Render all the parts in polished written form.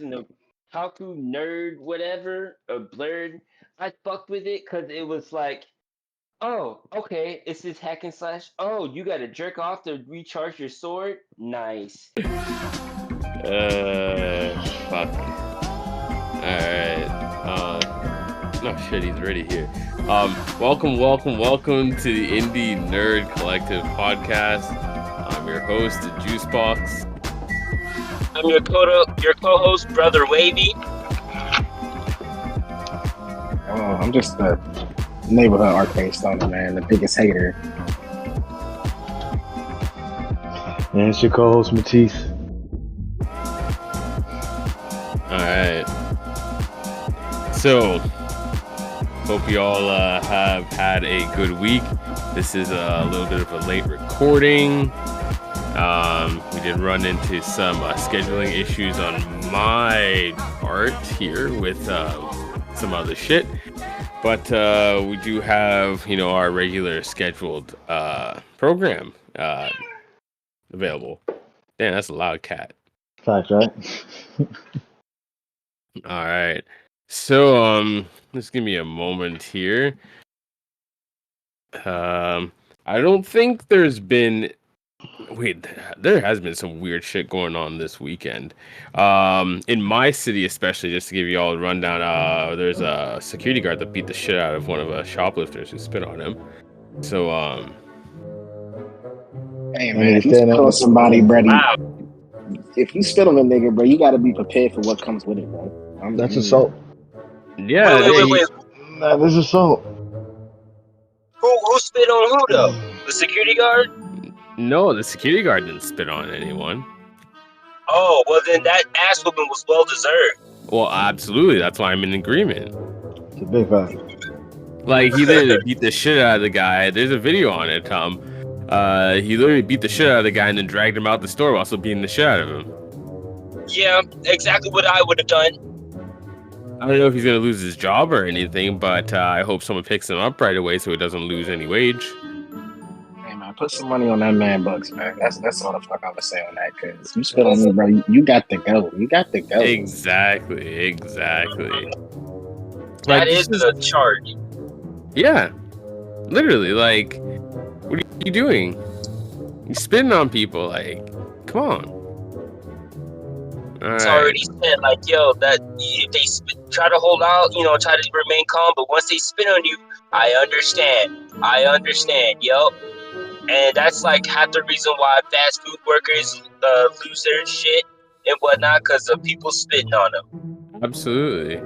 in the Kaku nerd whatever or blurred. I fucked with it because it was like, oh, okay, it's this hack and slash. Oh, you got to jerk off to recharge your sword. Nice. Fuck. Alright. No shit, he's already here. Welcome to the Indie Nerd Collective podcast. I'm your host, the Juicebox. I'm your co-host, Brother Wavy. Oh, I'm just the neighborhood arcade stoner, man, the biggest hater. And it's your co-host, Matisse. Alright. So, hope you all have had a good week. This is a little bit of a late recording. We did run into some scheduling issues on my part here with some other shit. But we do have, our regular scheduled program available. Damn, that's a loud cat. Fact, right? All right. So, just give me a moment here. I don't think there's been... Wait, there has been some weird shit going on this weekend. In my city especially, just to give you all a rundown, there's a security guard that beat the shit out of one of the shoplifters who spit on him. So, Hey, man, if you spit on somebody, bro, if you spit on a nigga, bro, you gotta be prepared for what comes with it, bro. That's assault. Yeah. Wait. That is assault. Who spit on who, though? The security guard? No, the security guard didn't spit on anyone. Oh, well then that ass whooping was well deserved. Well, absolutely. That's why I'm in agreement. It's a big fact. Like, he literally beat the shit out of the guy. There's a video on it, Tom. He literally beat the shit out of the guy and then dragged him out the store while still beating the shit out of him. Yeah, exactly what I would have done. I don't know if he's going to lose his job or anything, but I hope someone picks him up right away so he doesn't lose any wage. Hey, man, put some money on that man bucks, man. That's all the fuck I would say on that, because you spit on me, bro, you got to go. You got to go. Exactly. That is the charge. Yeah. Literally, like, what are you doing? You're spitting on people, like, come on. It's already said, like, yo, that if they try to hold out, try to remain calm, but once they spit on you, I understand, yo. And that's like half the reason why fast food workers lose their shit and whatnot, because of people spitting on them. Absolutely.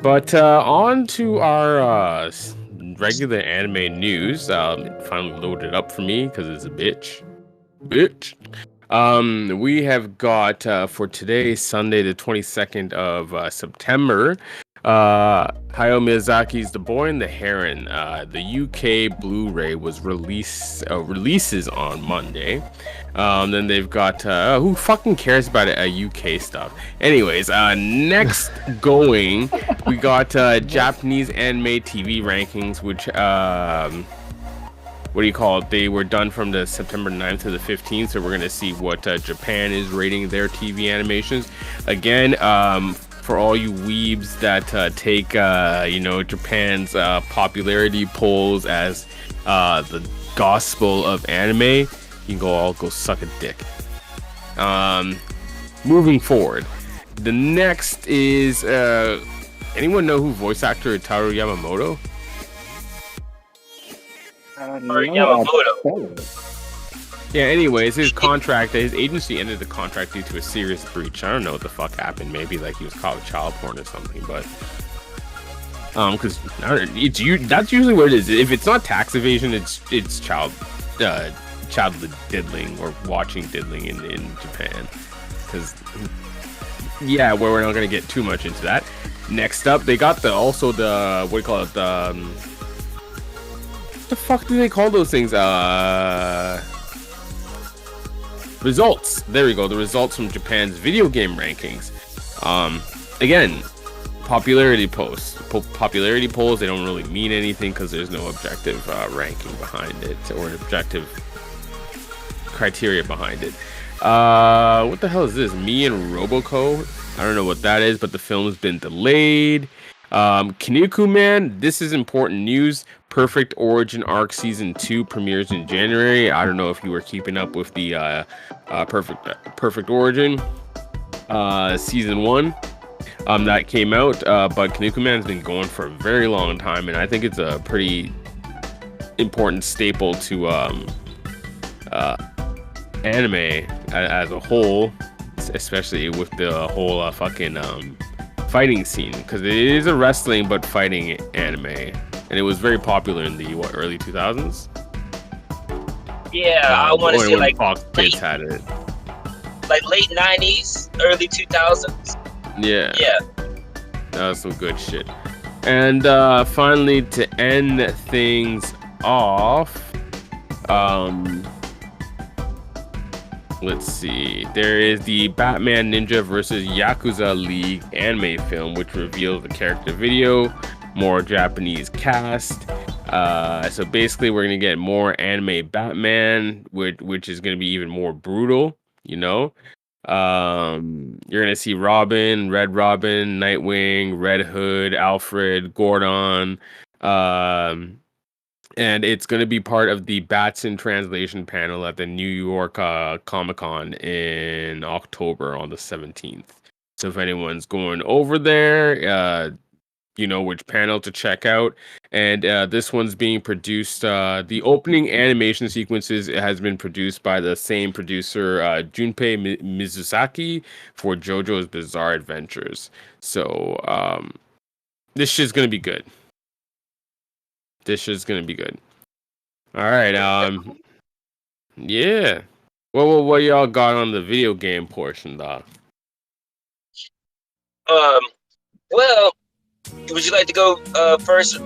But on to our regular anime news. It finally loaded up for me because it's a bitch. We have got for today, Sunday, the 22nd of September, Hayao Miyazaki's The Boy and the Heron. The UK Blu-ray was releases on Monday. Then they've got who fucking cares about UK stuff? Anyways, next going, we got Japanese anime TV rankings, which what do you call it? They were done from the September 9th to the 15th, so we're going to see what Japan is rating their TV animations. Again, for all you weebs that take, Japan's popularity polls as the gospel of anime, you can go suck a dick. Moving forward, the next is, anyone know who voice actor Taru Yamamoto? Yeah, anyways, his agency ended the contract due to a serious breach. I don't know what the fuck happened. Maybe like he was caught with child porn or something, but because that's usually what it is. If it's not tax evasion, it's child diddling or watching diddling in Japan. Because we're not gonna get too much into that. Next up, they got the what the fuck do they call those things? Results. There we go. The results from Japan's video game rankings. Again, popularity polls. Popularity polls, they don't really mean anything because there's no objective ranking behind it or objective criteria behind it. What the hell is this? Me and Roboco? I don't know what that is, but the film's been delayed. Kaneko Man, this is important news. Perfect Origin Arc Season 2 premieres in January. I don't know if you were keeping up with the Perfect Origin Season 1 that came out, but Kaneko Man's been going for a very long time, and I think it's a pretty important staple to anime as a whole, especially with the whole fucking fighting scene, because it is a wrestling but fighting anime, and it was very popular in the early 2000s. Yeah, I want to say when like Fox Kids had it. Like late 90s, early 2000s. Yeah. Yeah. That was some good shit. And finally, to end things off, let's see. There is the Batman Ninja versus Yakuza League anime film, which reveals the character video, more Japanese cast. So basically, we're gonna get more anime Batman, which is gonna be even more brutal. You know, you're gonna see Robin, Red Robin, Nightwing, Red Hood, Alfred, Gordon. And it's going to be part of the Batson translation panel at the New York Comic-Con in October on the 17th. So if anyone's going over there, you know which panel to check out. And this one's being produced. The opening animation sequences has been produced by the same producer, Junpei Mizusaki, for JoJo's Bizarre Adventures. So this shit's going to be good. This shit's going to be good. All right. Yeah. What y'all got on the video game portion, Doc? Well, would you like to go first,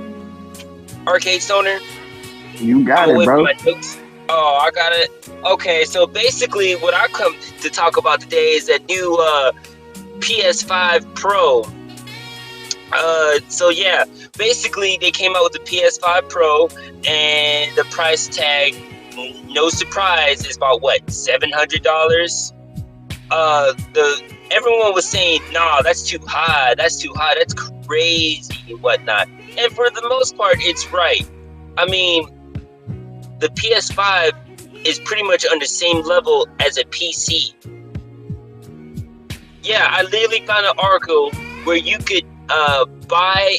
Arcade Stoner? You got I'm it, away from bro. my notes. Oh, I got it. Okay, so basically, what I come to talk about today is that new PS5 Pro. So yeah, basically they came out with the PS5 Pro, and the price tag, no surprise, is about what, $700. Everyone was saying, nah, that's too high, that's crazy and whatnot. And for the most part, it's right. I mean, the PS5 is pretty much on the same level as a PC. Yeah, I literally found an article where you could buy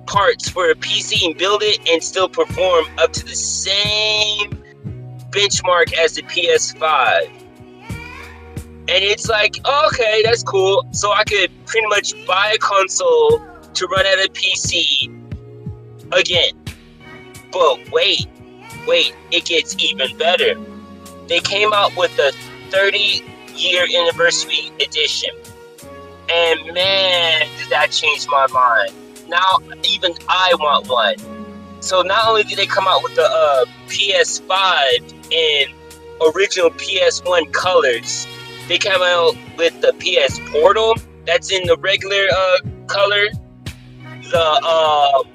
parts for a PC and build it and still perform up to the same benchmark as the PS5. And it's like, okay, that's cool. So I could pretty much buy a console to run at a PC again. But wait, it gets even better. They came out with the 30-year anniversary edition. And man, did that change my mind. Now even I want one. So not only did they come out with the PS5 in original PS1 colors, they came out with the PS Portal that's in the regular color, the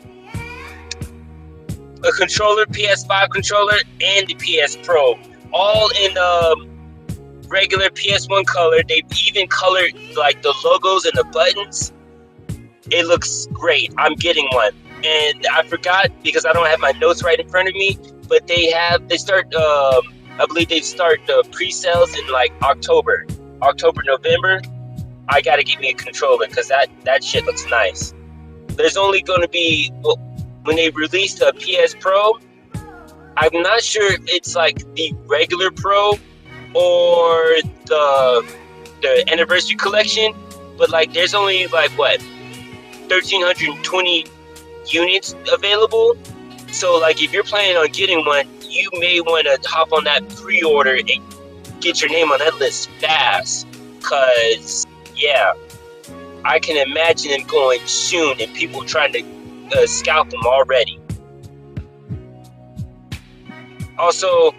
controller, PS5 controller, and the PS Pro, all in regular PS1 color. They've even colored like the logos and the buttons. It looks great. I'm getting one. And I forgot because I don't have my notes right in front of me, but they start I believe they start the pre-sales in like October, November. I gotta get me a controller because that shit looks nice. There's only gonna be, when they release the PS Pro, I'm not sure if it's like the regular Pro or the anniversary collection, but like there's only like what, 1,320 units available. So like if you're planning on getting one, you may want to hop on that pre-order and get your name on that list fast, cause yeah, I can imagine them going soon and people trying to scalp them already. Also,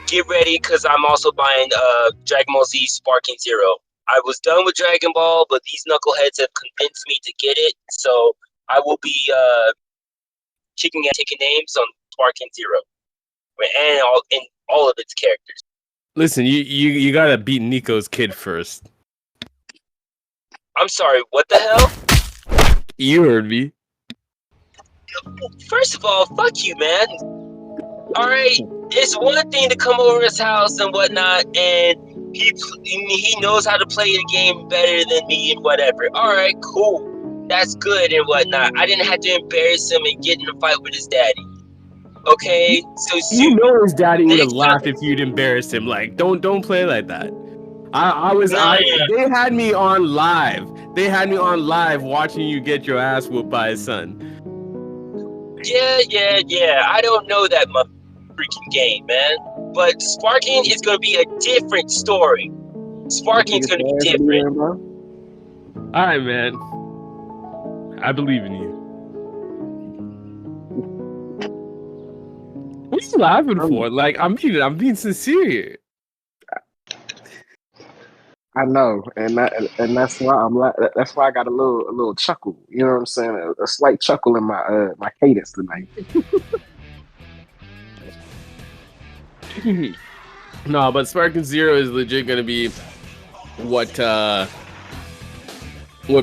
get ready because I'm also buying Dragon Ball Z Sparking Zero. I was done with Dragon Ball, but these knuckleheads have convinced me to get it, so I will be taking names on Sparking Zero and all of its characters. Listen, you gotta beat Nico's kid first. I'm sorry, what the hell? You heard me. First of all, fuck you, man. Alright, it's one thing to come over his house and whatnot, and he knows how to play the game better than me and whatever. Alright, cool. That's good and whatnot. I didn't have to embarrass him and get in a fight with his daddy. Okay, so You know his daddy would have next laughed if you'd embarrassed him. Like, don't play like that. They had me on live. They had me on live watching you get your ass whooped by his son. Yeah. I don't know that freaking game, man. But Sparking is gonna be a different story. Sparking's gonna be different. All right, man. I believe in you. What are you laughing for? Like, I'm being sincere here. I know, and that's why that's why I got a little chuckle. You know what I'm saying? A slight chuckle in my cadence tonight. No, but Sparking Zero is legit gonna be what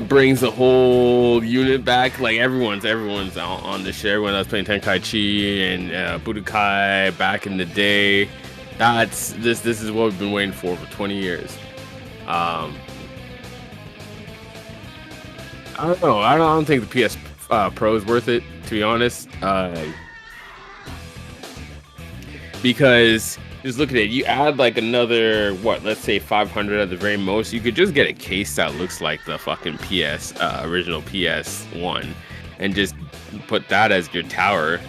brings the whole unit back. Like everyone's on the share. When I was playing Tenkaichi and Budokai back in the day, this is what we've been waiting for 20 years. I don't know. I don't think the PS Pro is worth it, to be honest. Because just look at it. You add like another let's say 500 at the very most. You could just get a case that looks like the fucking original PS1, and just put that as your tower,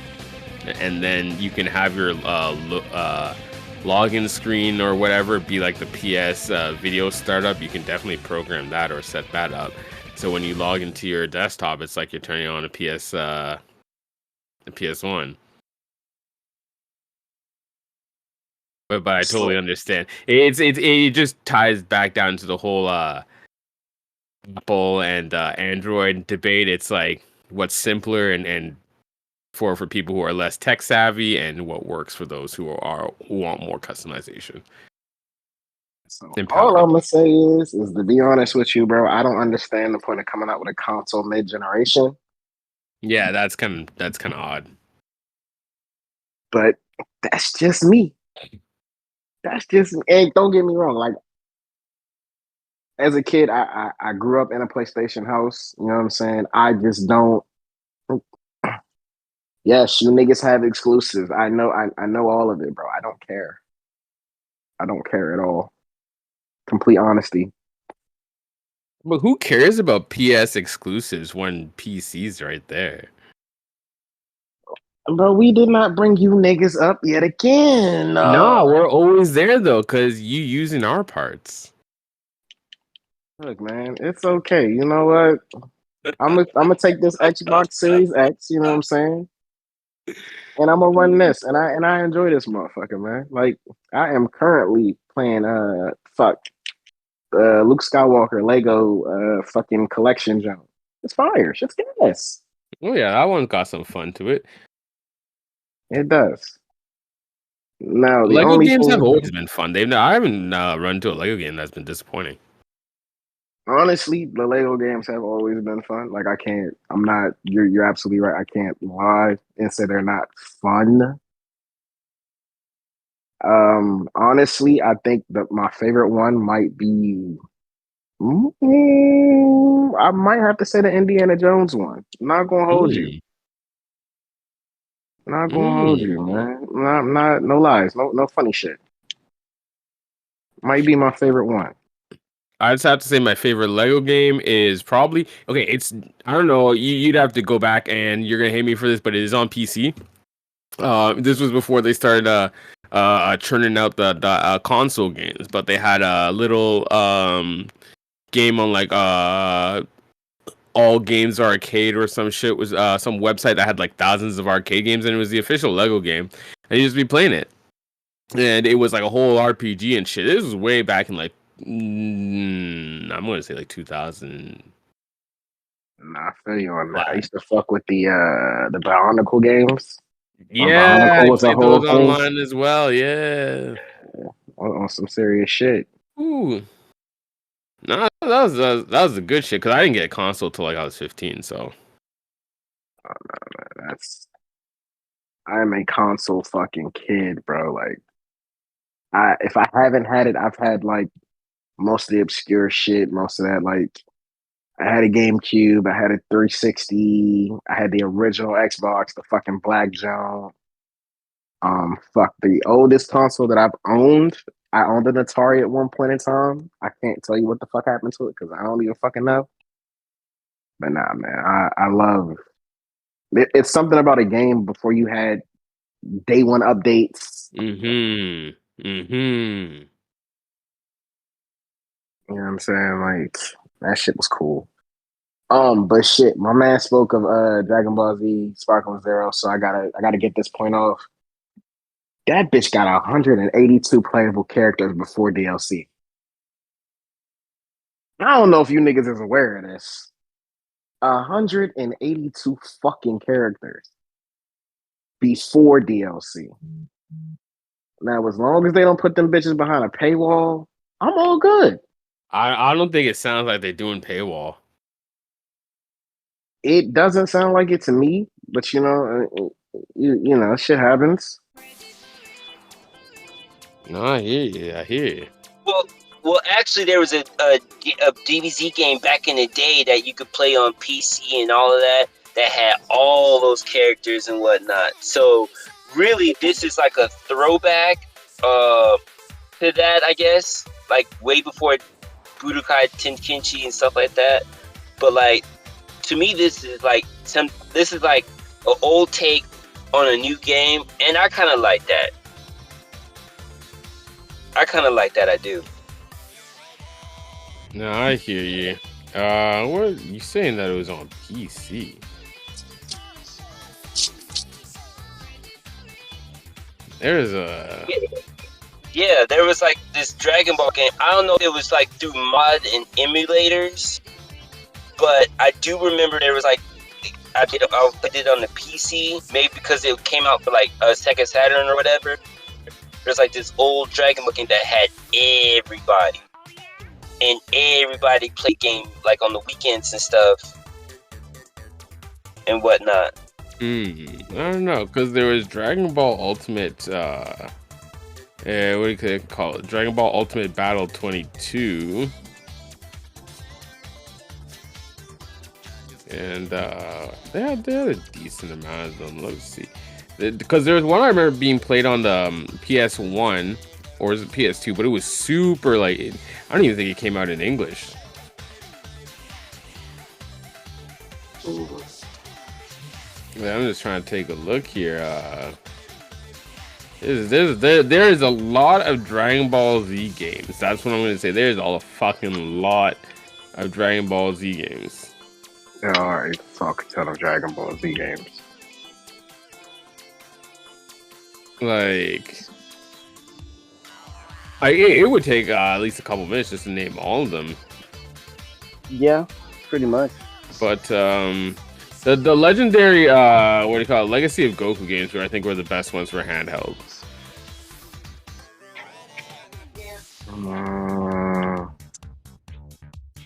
and then you can have your login screen or whatever be like the PS video startup. You can definitely program that or set that up. So when you log into your desktop, it's like you're turning on a PS1. But I totally understand. It just ties back down to the whole Apple and Android debate. It's like what's simpler and for people who are less tech savvy, and what works for those who want more customization. So all I'm gonna say is to be honest with you, bro, I don't understand the point of coming out with a console mid-generation. Yeah, that's kind of odd. But that's just me. That's just, and don't get me wrong. Like as a kid, I grew up in a PlayStation house. You know what I'm saying? I just don't. Yes, you niggas have exclusives. I know all of it, bro. I don't care. I don't care at all. Complete honesty. But who cares about PS exclusives when PC's right there? Bro, we did not bring you niggas up yet again. No, we're always there though, because you using our parts. Look, man, it's okay. You know what? I'm gonna take this Xbox Series X. You know what I'm saying? And I'm gonna run this, and I enjoy this motherfucker, man. Like I am currently playing Luke Skywalker Lego fucking collection jump. It's fire. Shit's gas. Oh yeah, that one got some fun to it. It does. Now the Lego only games thing, have always been fun. I haven't run into a Lego game that's been disappointing. honestly, the Lego games have always been fun. Like I'm not. You're absolutely right. I can't lie and say they're not fun. Honestly, I think that my favorite one might be. I might have to say the Indiana Jones one. Not gonna hold you. Not gonna hold you, man. Not no lies. No funny shit. Might be my favorite one. I just have to say my favorite Lego game is probably I don't know. You'd have to go back and you're gonna hate me for this, but it is on PC. This was before they started churning out the console games, but they had a little game on like All Games Arcade or some shit. Was some website that had like thousands of arcade games, and it was the official Lego game, and you just be playing it, and it was like a whole RPG and shit. This was way back in like I'm gonna say like 2000. Nah, I feel you on that. I used to fuck with the Bionicle games. Yeah, Bionicle I was a played whole those thing. online as well. Yeah. on some serious shit. Ooh. No, that was a good shit because I didn't get a console till like I was 15. So That's I'm a console fucking kid, bro. Like if I haven't had it, I've had like most of the obscure shit, most of that like I had a GameCube, I had a 360, I had the original Xbox, the fucking Black Zone. Fuck the oldest console that I've owned. I owned an Atari at one point in time. I can't tell you what the fuck happened to it because I don't even fucking know. But nah, man, I love it. It's something about a game before you had day one updates. Mm-hmm. You know what I'm saying? Like that shit was cool. But shit, my man spoke of Dragon Ball Z Sparkle Zero, so I gotta get this point off. That bitch got 182 playable characters before DLC. I don't know if you niggas is aware of this. 182 fucking characters before DLC. Now, as long as they don't put them bitches behind a paywall, I'm all good. I don't think it sounds like they're doing paywall. It doesn't sound like it to me, but you know, shit happens. No, I hear you. I hear you. Well, actually, there was a DBZ game back in the day that you could play on PC and all of that had all those characters and whatnot. So, really, this is like a throwback to that, I guess. Like, way before Budokai Tenkaichi and stuff like that. But, like, to me, this is like an old take on a new game, and I kind of like that. I do. No, I hear you. What are you saying that it was on PC? There's a Yeah, there was like this Dragon Ball game. I don't know if it was like through mod and emulators, but I do remember there was like I played it on the PC, maybe because it came out for like a Sega Saturn or whatever. There's like this old Dragon Ball game that had everybody. And everybody played game like on the weekends and stuff and whatnot. I don't know, because there was Dragon Ball Ultimate what do you call it? Dragon Ball Ultimate Battle 22. And they had a decent amount of them. Let's see. Because there was one I remember being played on the PS1 or was it PS2, but it was super like I don't even think it came out in English. Yeah, I'm just trying to take a look here. There is a lot of Dragon Ball Z games. That's what I'm gonna say. There's a fucking lot of Dragon Ball Z games. There are a fuck ton of Dragon Ball Z games. Like, it would take at least a couple minutes just to name all of them. Yeah, pretty much. But the legendary what do you call it? Legacy of Goku games were I think were the best ones for handheld.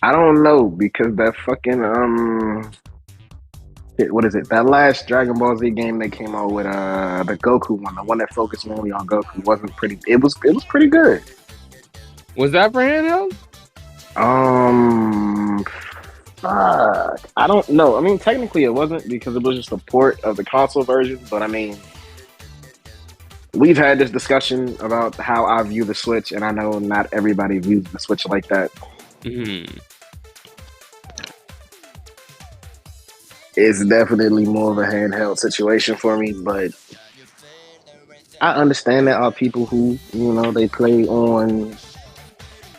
I don't know because that fucking what is it? That last Dragon Ball Z game they came out with the Goku one, the one that focused mainly on Goku, wasn't pretty. It was pretty good. Was that for handheld? Fuck. I don't know. I mean, technically it wasn't because it was just a port of the console version. But I mean, we've had this discussion about how I view the Switch, and I know not everybody views the Switch like that. It's definitely more of a handheld situation for me, but I understand there are people who, they play on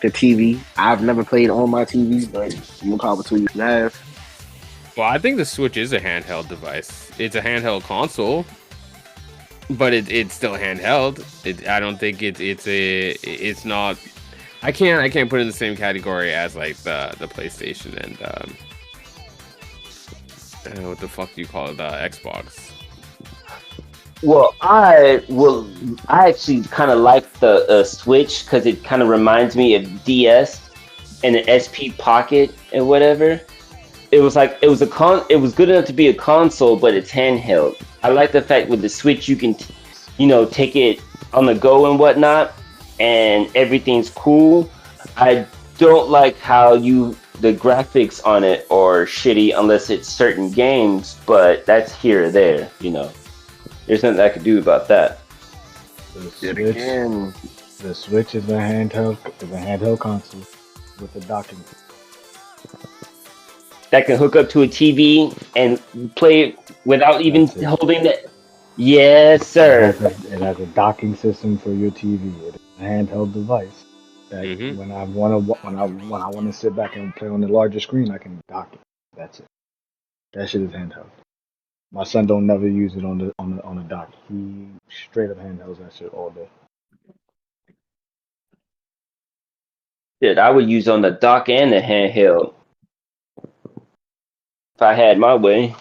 the TV. I've never played on my TV, but more power to you have. Well, I think the Switch is a handheld device. It's a handheld console, but it's still handheld. I don't think it's not. I can't put it in the same category as like the PlayStation and what the fuck do you call it? The Xbox. Well, I actually kind of like the Switch because it kind of reminds me of DS and an SP Pocket and whatever. It was like it was good enough to be a console, but it's handheld. I like the fact with the Switch you can, take it on the go and whatnot, and everything's cool. I don't like how the graphics on it are shitty unless it's certain games, but that's here or there. There's nothing I could do about that. The Yet Switch, again, the Switch is a handheld console with a docking. That can hook up to a TV and play it without even That's it. holding it. Yes, sir. It has a docking system for your TV. It is a handheld device that Hmm. when I want to sit back and play on the larger screen, I can dock it. That's it. That shit is handheld. My son don't never use it on the dock. He straight up handhelds that shit all day. That I would use on the dock and the handheld if I had my way.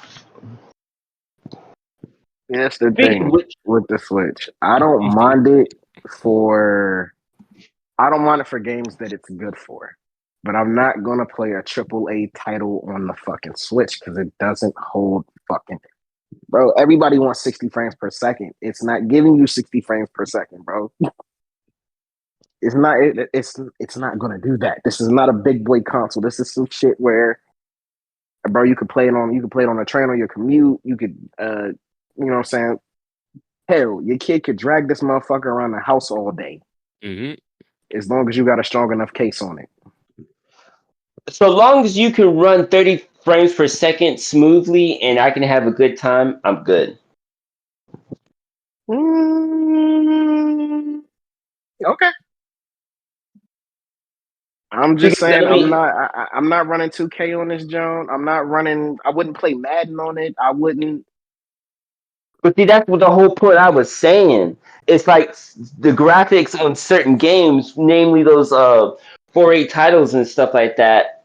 that's the Speaking of thing which, with the Switch. For I don't mind it for games that it's good for. But I'm not gonna play a AAA title on the fucking Switch because it doesn't hold fucking bro. Everybody wants 60 frames per second. It's not giving you 60 frames per second, bro. It's not gonna do that. This is not a big boy console. This is some shit where bro, you could play it on a train on your commute. You could you know what I'm saying? Hell, your kid could drag this motherfucker around the house all day Hmm. as long as you got a strong enough case on it. so long as you can run 30 frames per second smoothly and I can have a good time, I'm good. Mm, okay. I'm just Because saying I mean, I'm not running 2K on this Joan. I wouldn't play Madden on it. I wouldn't. but see, that's what the whole point I was saying. It's like the graphics on certain games, namely those 4A titles and stuff like that.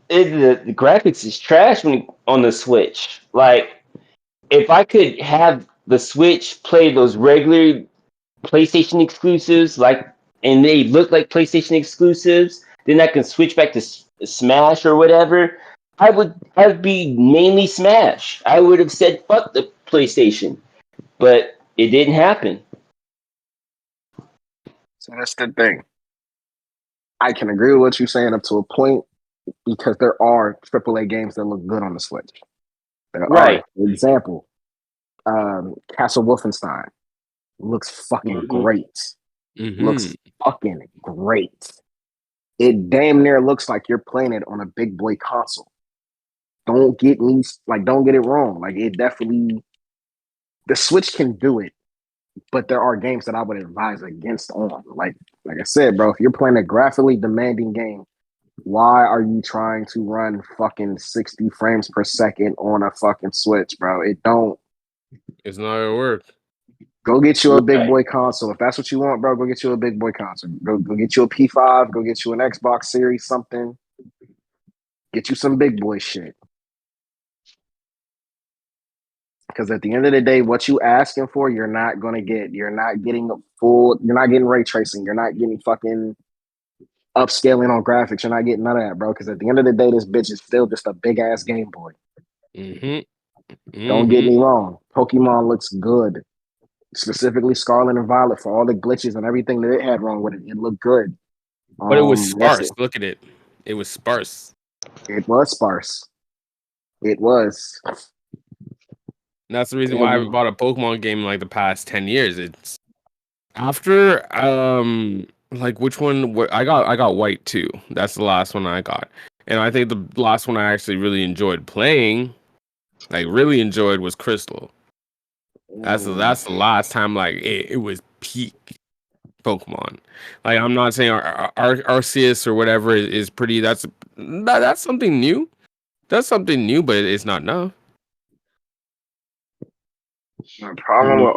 The graphics is trash on the Switch. Like, if I could have the Switch play those regular PlayStation exclusives, and they look like PlayStation exclusives, then I can switch back to Smash or whatever. I'd be mainly Smash. I would have said fuck the PlayStation, but it didn't happen. So that's the thing. I can agree with what you're saying up to a point because there are AAA games that look good on the Switch. There Right. are. For example, Castle Wolfenstein looks fucking Mm-hmm. great. Hmm. Looks fucking great. It damn near looks like you're playing it on a big boy console. Don't get it wrong. Like it definitely the Switch can do it, but there are games that I would advise against on. Like I said, bro, if you're playing a graphically demanding game, why are you trying to run fucking 60 frames per second on a fucking Switch, bro? It don't. It's not gonna work. Go get you a big Right. boy console. If that's what you want, bro, go get you a big boy console. Go get you a P5, go get you an Xbox Series, something. Get you some big boy shit. Because at the end of the day, what you asking for, you're not gonna get. You're not getting a full. You're not getting ray tracing. You're not getting fucking upscaling on graphics. You're not getting none of that, bro. Because at the end of the day, this bitch is still just a big ass Game Boy. Hmm. Don't get Hmm. me wrong. Pokemon looks good, specifically Scarlet and Violet for all the glitches and everything that it had wrong with it. It looked good. But it was Yes, sparse. Look at it. It was sparse. it was sparse. It was. And that's the reason why I haven't It, bought a Pokemon game in like the past 10 years. It's after like which one I got white too. That's the last one I got. And I think the last one I actually really enjoyed playing, like really enjoyed was Crystal. That's the last time like it was peak Pokemon. Like I'm not saying Arceus or whatever is pretty. That's something new. That's something new, but it's not enough. the problem with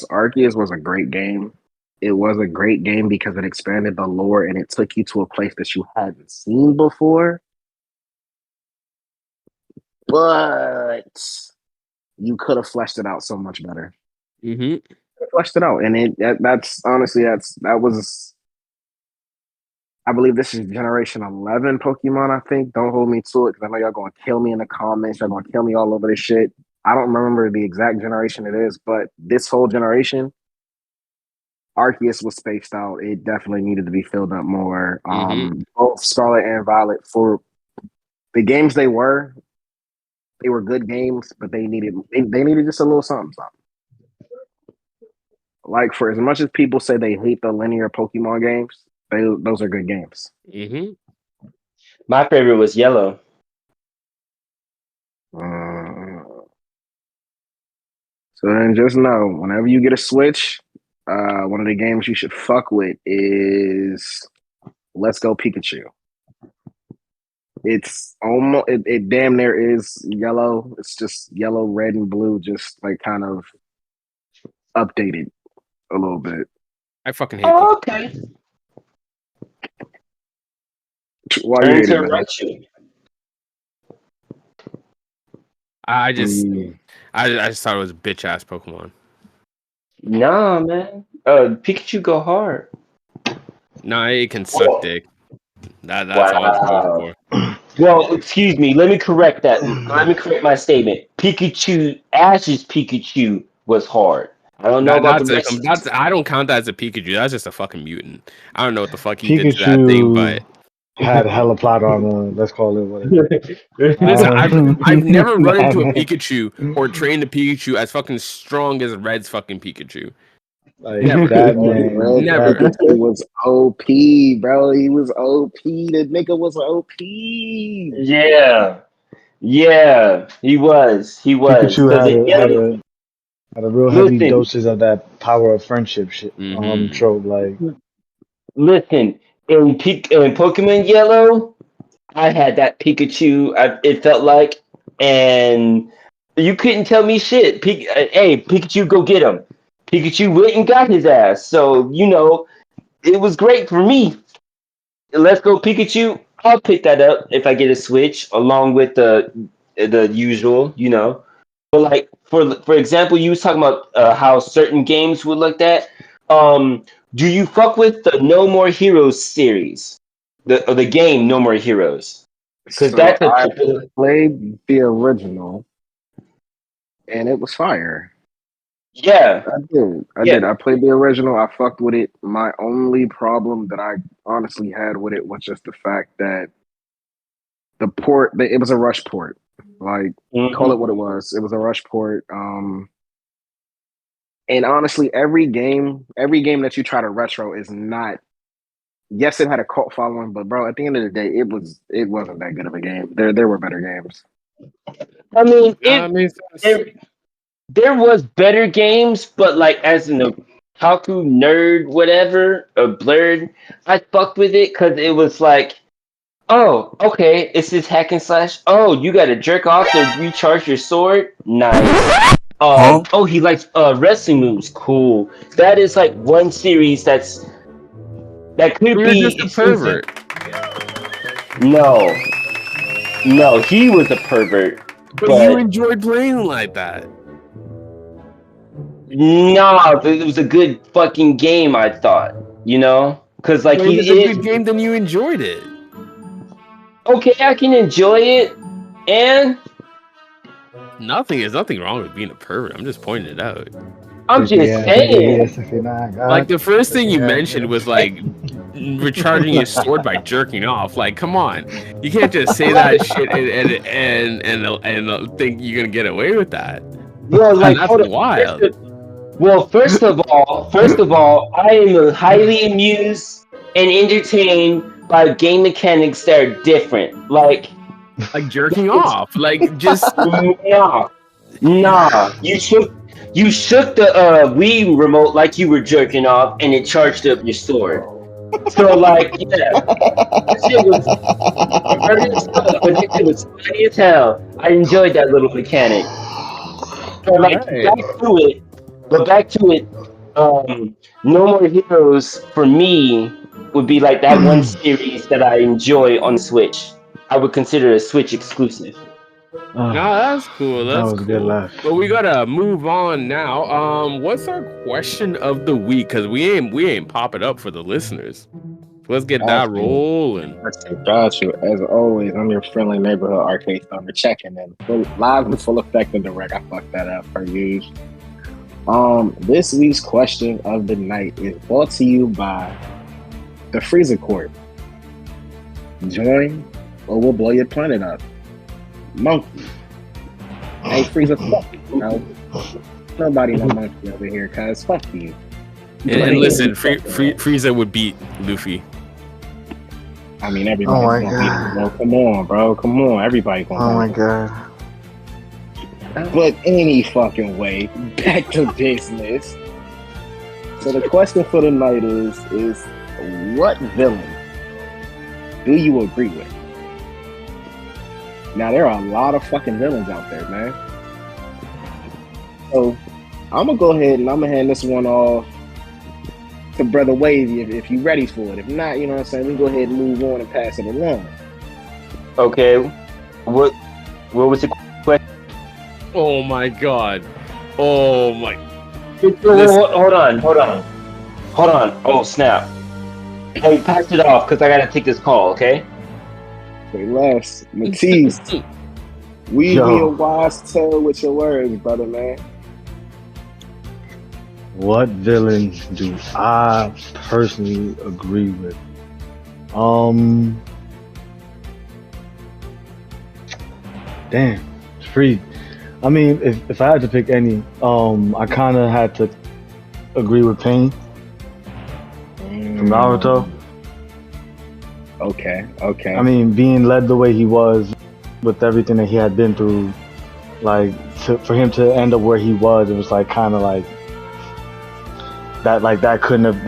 Arceus was a great game. It was a great game because it expanded the lore and it took you to a place that you hadn't seen before. But you could have fleshed it out so much better. Mm-hmm. Fleshed it out, and that's honestly that was. I believe this is Generation 11 Pokemon. I think. Don't hold me to it because I know y'all gonna kill me in the comments. Y'all gonna kill me all over this shit. I don't remember the exact generation it is, but this whole generation, Arceus was spaced out. It definitely needed to be filled up more. Mm-hmm. Both Scarlet and Violet for the games they were good games, but they needed just a little something, something. Like for as much as people say they hate the linear Pokemon games, those are good games. Mm-hmm. My favorite was Yellow. Uh, so then just know, whenever you get a Switch, one of the games you should fuck with is Let's Go Pikachu. It's almost it damn near is yellow. It's just yellow, red, and blue, just like kind of updated a little bit. I fucking hate Oh, Pikachu. okay. Why you Turn hate to it, man? Raichu. I just Mm, I just thought it was a bitch ass Pokemon. Nah, man. Pikachu go hard. No, it can suck Oh, dick. That's all it's good wow. for. Well, excuse me. Let me correct that. Let me correct my statement. Pikachu, Ash's Pikachu was hard. I don't know about the rest. That's I don't count that as a Pikachu. That's just a fucking mutant. I don't know what the fuck he did to that thing, Pikachu but had hella plot armor. Let's call it what it is. listen, I've never run into a Nah, Pikachu or trained a Pikachu as fucking strong as Red's fucking Pikachu. like Never, that Red man, that never. Pikachu was OP, bro. He was OP. The nigga was OP. Yeah, yeah, he was. He was. Pikachu Because had it, a yeah, real heavy listen, doses of that power of friendship shit Mm-hmm. trope. Like listen. In Pokemon Yellow, I had that Pikachu. It felt like, and you couldn't tell me shit. Hey, Pikachu, go get him. Pikachu went and got his ass. So it was great for me. Let's Go Pikachu. I'll pick that up if I get a Switch, along with the usual. But like for example, you was talking about how certain games would look at. Um, do you fuck with the No More Heroes series, the game No More Heroes? Because So that's a I played the original, and it was fire. yeah, I did. I yeah. did. I played the original. I fucked with it. My only problem that I honestly had with it was just the fact that it was a rush port. Like, call it Hmm. what it was. It was a rush port. And honestly, every game that you try to retro is not. Yes, it had a cult following, but bro, at the end of the day, it wasn't that good of a game. There were better games. I mean, That makes sense. there, there was better games, but like as an otaku nerd, whatever, a blurred, I fucked with it because it was like, oh, okay, it's this hack and slash. Oh, you got to jerk off to recharge your sword. Nice. Huh? Oh, he likes wrestling moves. Cool. That is like one series that could You're be just a exclusive. pervert. No, no, he was a pervert, But you but enjoyed playing like that. no, it was a good fucking game. I thought, because like But if it's a he good is game, then you enjoyed it. okay. I can enjoy it, and There's nothing wrong with being a pervert. I'm just pointing it out. I'm freaky just ass nigga here, saying. 69. Like God, the first thing freaky you ass mentioned was nigga. like recharging his sword by jerking off. Like, come on, you can't just say Like, that shit and think you're gonna get away with that. well, like, That's hold on. wild. First of all, I am highly amused and entertained by game mechanics that are different. Like jerking It's off. Like just nah, nah. You shook the Wii remote like you were jerking off, and it charged up your sword. So like, yeah, that shit was perverted as fuck, but that shit was funny as hell. I enjoyed that little mechanic. But all like right. back to it. No More Heroes for me would be like that one series that I enjoy on Switch. I would consider a Switch exclusive. No, that's cool. That That's was a good cool. laugh. But we gotta move on now. What's our question of the week? Cause we ain't pop it up for the listeners. Let's get that rolling. Got you. As always, I'm your friendly neighborhood arcade thunder checking in. Live in full effect and direct. I fucked that up per usual. This week's question of the night is brought to you by the Freezer Court. Join or we'll blow your planet up. Monkey. Hey, Freezer, fuck you. No, nobody no monkey over here, cuz fuck you. And listen, Frieza would beat Luffy. I mean, everybody's gonna beat him, bro. Come on, bro. Come on. Everybody gonna beat him. God. But any fucking way, back to business. So the question for the night is what villain do you agree with? Now, there are a lot of fucking villains out there, man. So I'm gonna go ahead and I'm gonna hand this one off to Brother Wavy if you're ready for it. If not, you know what I'm saying, we can go ahead and move on and pass it along. Okay. What was the question? Oh my god. Oh my. Hold on. Oh snap. Hey, pass it off because I gotta take this call, okay? Say less. Matisse, weave me a wise tale with your words, brother, man. What villain do I personally agree with? Damn, it's free. I mean, if I had to pick any, I kind of had to agree with Pain from Naruto. Okay. I mean, being led the way he was with everything that he had been through, like for him to end up where he was, it was like kind of like that. Like that couldn't have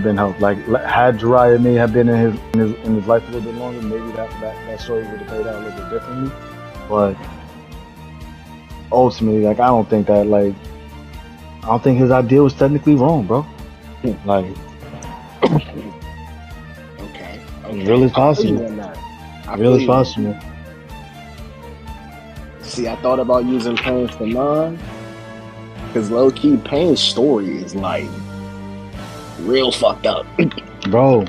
been helped. Like had Jiraiya may have been in his life a little bit longer, maybe that story would have played out a little bit differently. But ultimately, like I don't think his idea was technically wrong, bro. Like. Okay. Real as possible. Real as possible. See, I thought about using Pain for mine. Because low-key, Pain's story is like real fucked up. Bro,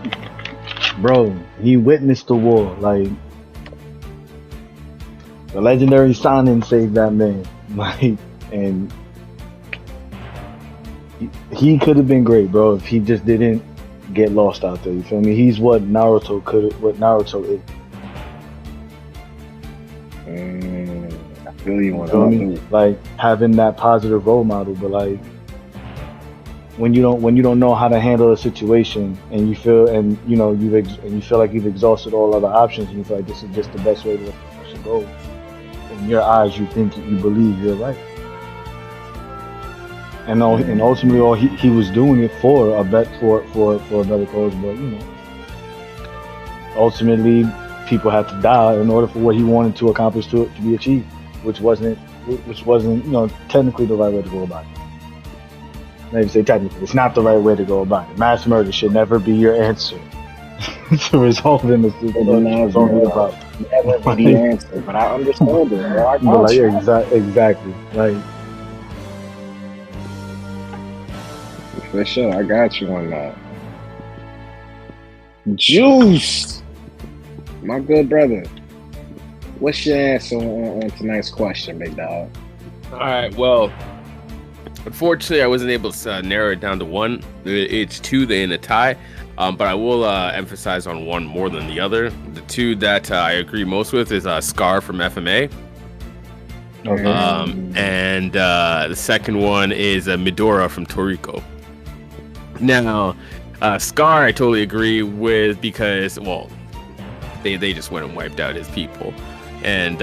he witnessed the war. Like the legendary Sanin saved that man. Like, and he could have been great, bro, if he just didn't get lost out there. You feel me? He's what Naruto is. I feel you on that. Like having that positive role model, but like when you don't know how to handle a situation and you feel like you've exhausted all other options and you feel like this is just the best way to go. In your eyes, you believe you're right. And ultimately, all he was doing it for a better cause. But ultimately, people had to die in order for what he wanted to accomplish to be achieved, which wasn't technically the right way to go about it. Maybe say technically, it's not the right way to go about it. Mass murder should never be your answer to resolving the problem. Never be the answer, but I understand it. Exactly. Like. For sure, I got you on that. Juice, my good brother. What's your answer on tonight's question, big dog? All right. Well, unfortunately, I wasn't able to narrow it down to one. It's two in a tie, but I will emphasize on one more than the other. The two that I agree most with is Scar from FMA. Okay. And the second one is Midora from Toriko. Now, Scar, I totally agree with because, well, they just went and wiped out his people, and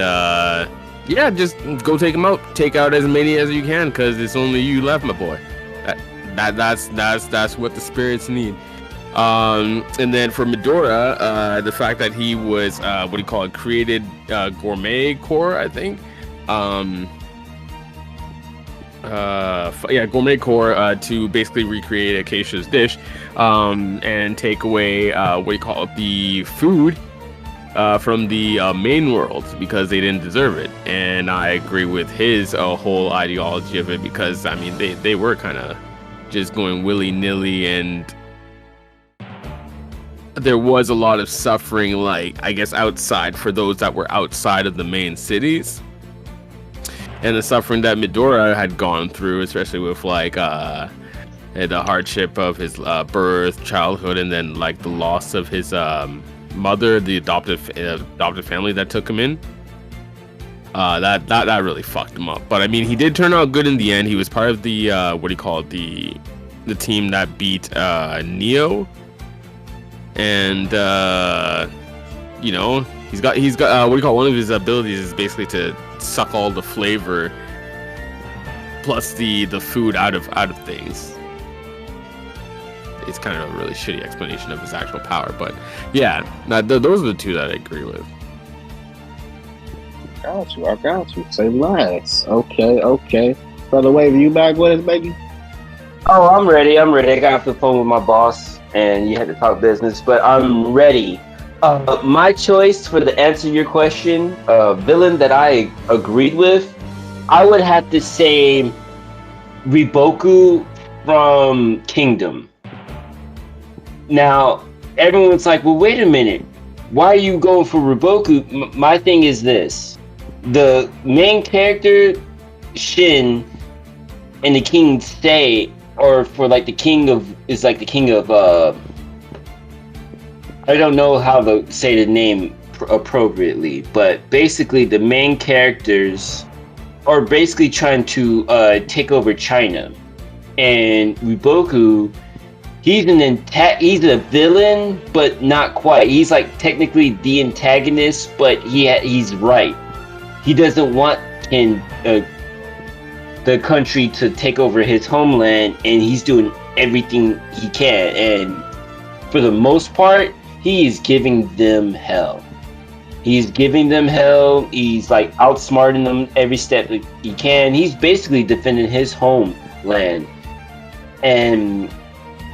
just go take them out. Take out as many as you can, because it's only you left, my boy. That's what the spirits need. And then for Midora, the fact that he was created gourmet core, I think. Gourmet core to basically recreate Acacia's dish and take away the food from the main world because they didn't deserve it. And I agree with his whole ideology of it because, I mean, they were kind of just going willy-nilly, and there was a lot of suffering, like, I guess, outside for those that were outside of the main cities. And the suffering that Midora had gone through, especially with, like, the hardship of his birth, childhood, and then, like, the loss of his mother, the adoptive family that took him in. That really fucked him up. But I mean, he did turn out good in the end. He was part of the the team that beat Neo, and you know, he's got one of his abilities is basically to suck all the flavor plus the food out of things. It's kind of a really shitty explanation of his actual power, but yeah, those are the two that I agree with. I got you. Say less. Okay. Brother Wave, you back with us, baby? Oh, I'm ready. I got off the phone with my boss, and you had to talk business, but I'm ready. My choice for the answer to your question, villain that I agreed with, I would have to say Riboku from Kingdom. Now, everyone's like, well, wait a minute. Why are you going for Riboku? My thing is this. The main character, Shin, and the King Sei, or for like the king of I don't know how to say the name appropriately, but basically the main characters are basically trying to take over China. And Riboku, he's a villain, but not quite. He's like technically the antagonist, but he's right. He doesn't want the country to take over his homeland, and he's doing everything he can. And for the most part, he is giving them hell. He's like outsmarting them every step that he can. He's basically defending his homeland. And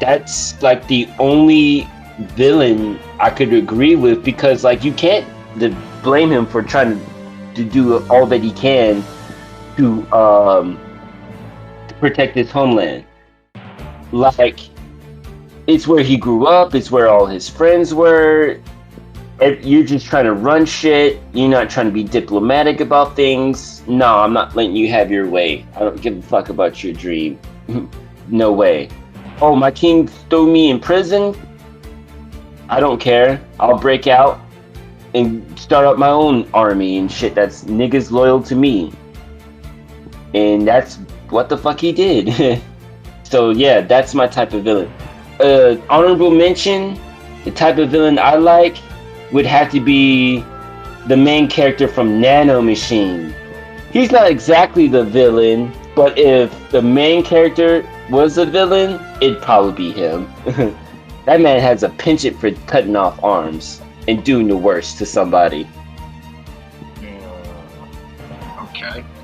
that's like the only villain I could agree with, because like you can't blame him for trying to do all that he can to protect his homeland. Like, it's where he grew up, it's where all his friends were. You're just trying to run shit. You're not trying to be diplomatic about things. No, I'm not letting you have your way. I don't give a fuck about your dream. No way. Oh, my king threw me in prison? I don't care. I'll break out and start up my own army and shit that's niggas loyal to me. And that's what the fuck he did. So yeah, that's my type of villain. Honorable mention, the type of villain I like would have to be the main character from Nano Machine. He's not exactly the villain, but if the main character was a villain, it'd probably be him. That man has a penchant for cutting off arms and doing the worst to somebody.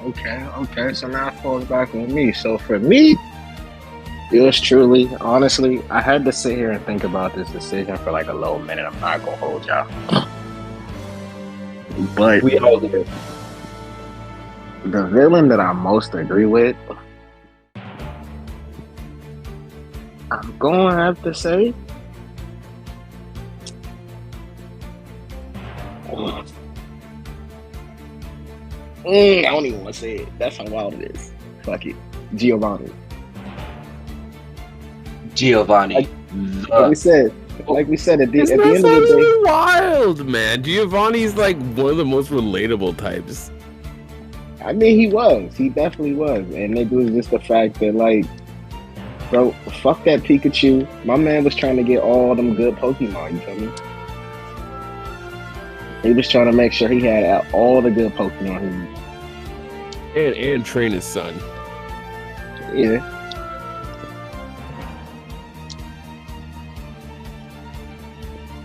Okay. So now it falls back on me. So for me, it was truly, honestly, I had to sit here and think about this decision for like a little minute. I'm not gonna hold y'all. But We all do. the villain that I most agree with, I'm gonna have to say, I don't even want to say it. That's how wild it is. Fuck it. Giovanni. Like we said at the end of the really wild, man. Giovanni's like one of the most relatable types. day, I mean, he definitely was, and it was just the fact that, like, bro, fuck that Pikachu. My man was trying to get all them good Pokemon. You feel me? He was trying to make sure he had all the good Pokemon. And train his son. Yeah.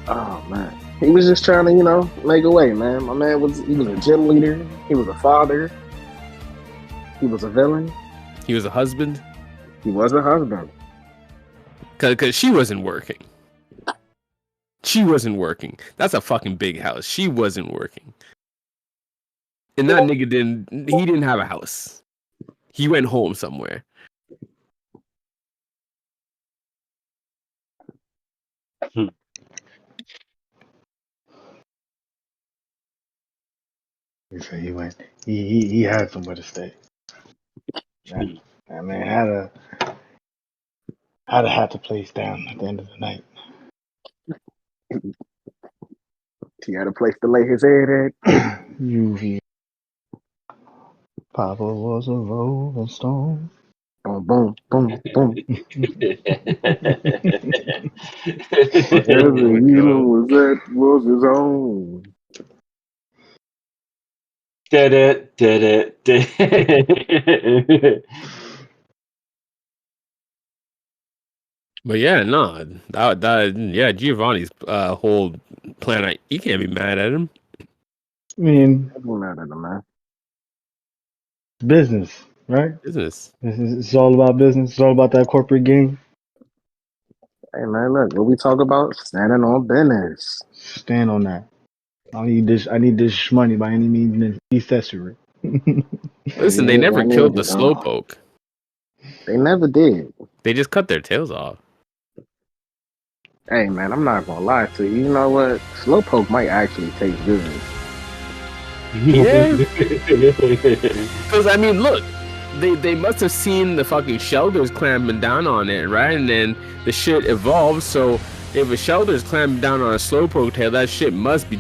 Oh man, he was just trying to, make a way, man. My man was a gym leader. He was a father. He was a villain. He was a husband. He was a husband. Cause she wasn't working. She wasn't working. That's a fucking big house. She wasn't working. And that nigga didn't have a house. He went home somewhere. He said he went. He had somewhere to stay. That man had the place down at the end of the night. He had a place to lay his head at. You Papa was a rolling stone. Boom, boom, boom, boom. Wherever he was at was his own. Did it. But yeah, no, yeah, Giovanni's whole plan, you can't be mad at him. I mean, I don't mad at him, man. business, right? Business. It's all about business. It's all about that corporate game. Hey, man, look, what we talk about? Standing on business. Stand on that. I need this money by any means necessary. Listen, they never killed the slowpoke. They never did. They just cut their tails off. Hey, man, I'm not gonna lie to you. You know what? Slowpoke might actually taste good. Yeah. Because, I mean, look, they must have seen the fucking shelters clamping down on it, right? And then the shit evolved, so if a shelter's clamping down on a slowpoke tail, that shit must be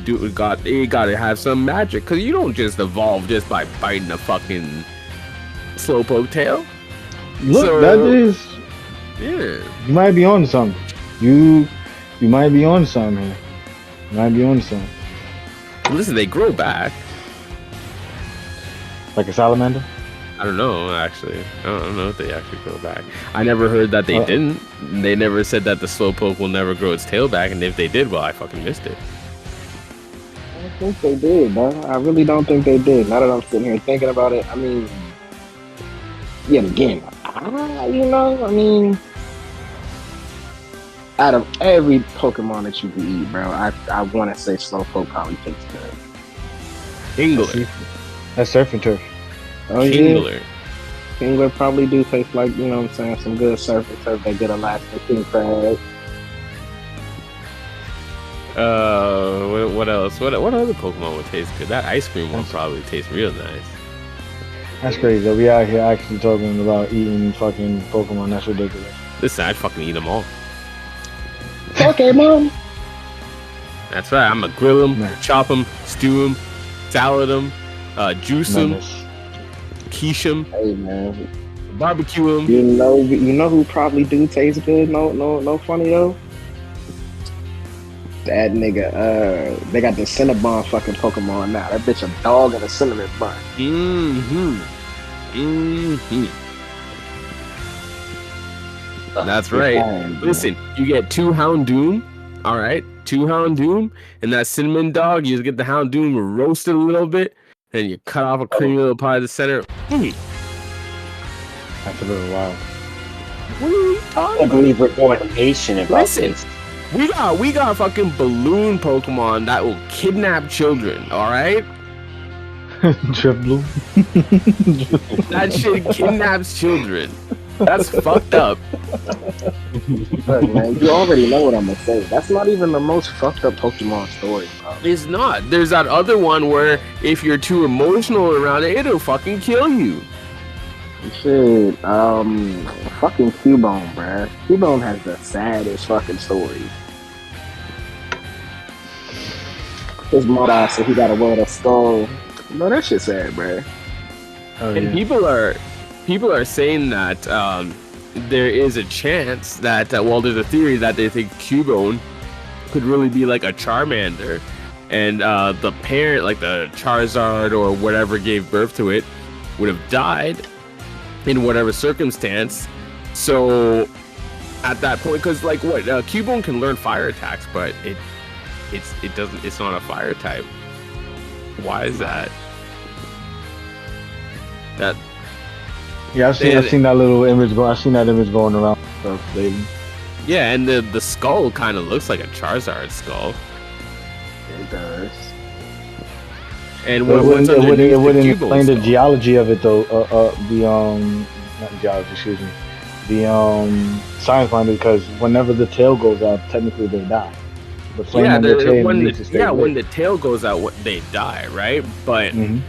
gotta have some magic. Because you don't just evolve just by biting a fucking slowpoke tail. Look, that is... Yeah. You might be on something. You might be on something, man. You might be on something. Listen, they grow back. Like a salamander? I don't know, actually. I don't know if they actually grow back. I never heard that they didn't. They never said that the slowpoke will never grow its tail back, and if they did, well, I fucking missed it. I think they did, bro. I really don't think they did. Now that I'm sitting here thinking about it, I mean, yet again, out of every Pokemon that you can eat, bro, I want to say Slowpoke probably tastes good. Kingler. That's surf and turf. Oh, Kingler. yeah. Kingler probably do taste like, you know what I'm saying, some good surf and turf. They get a lasting king crab. What else? What other Pokemon would taste good? That ice cream one probably tastes real nice. That's crazy though. We out here actually talking about eating fucking Pokemon. That's ridiculous. Listen, I'd fucking eat them all. Okay, Mom. That's right. I'm gonna grill them, chop them, stew them, salad them, juice them, quiche them. Hey, man. Barbecue them. You know who probably do taste good? No funny though. That nigga, they got the Cinnabon fucking Pokemon now. That bitch a dog and a cinnamon bun. That's right. Listen, you get 2 Houndoom, all right? 2 Houndoom, and that cinnamon dog, you just get the Houndoom roasted a little bit, and you cut off a creamy little pie to the center. That's a little wild. What are you talking I believe we're going patient about Listen, this. we got fucking balloon Pokemon that will kidnap children, all right? Trip Blue. That shit kidnaps children. That's fucked up. Look, man, you already know what I'm gonna say. That's not even the most fucked up Pokemon story, bro. It's not. There's that other one where if you're too emotional around it, it'll fucking kill you. Shit, fucking Cubone, bruh. Cubone has the saddest fucking story. His mother said he gotta wear the skull. No, that shit sad, bruh. Oh, And people are saying that there is a chance that there's a theory that they think Cubone could really be like a Charmander, and the parent, like the Charizard or whatever gave birth to it, would have died in whatever circumstance. So at that point, because like what Cubone can learn fire attacks, but it's not a fire type. Why is that? Yeah, I've seen that little image go. I've seen that image going around lately. Yeah, and the skull kind of looks like a Charizard skull. It does. And But what's it underneath the wouldn't Cubone explain the skull? geology of it though. Not geology, excuse me. The science behind it, because whenever the tail goes out, technically they die. The flame Yeah, on their tail needs to stay when lit. the tail goes out, they die, right? But Hmm.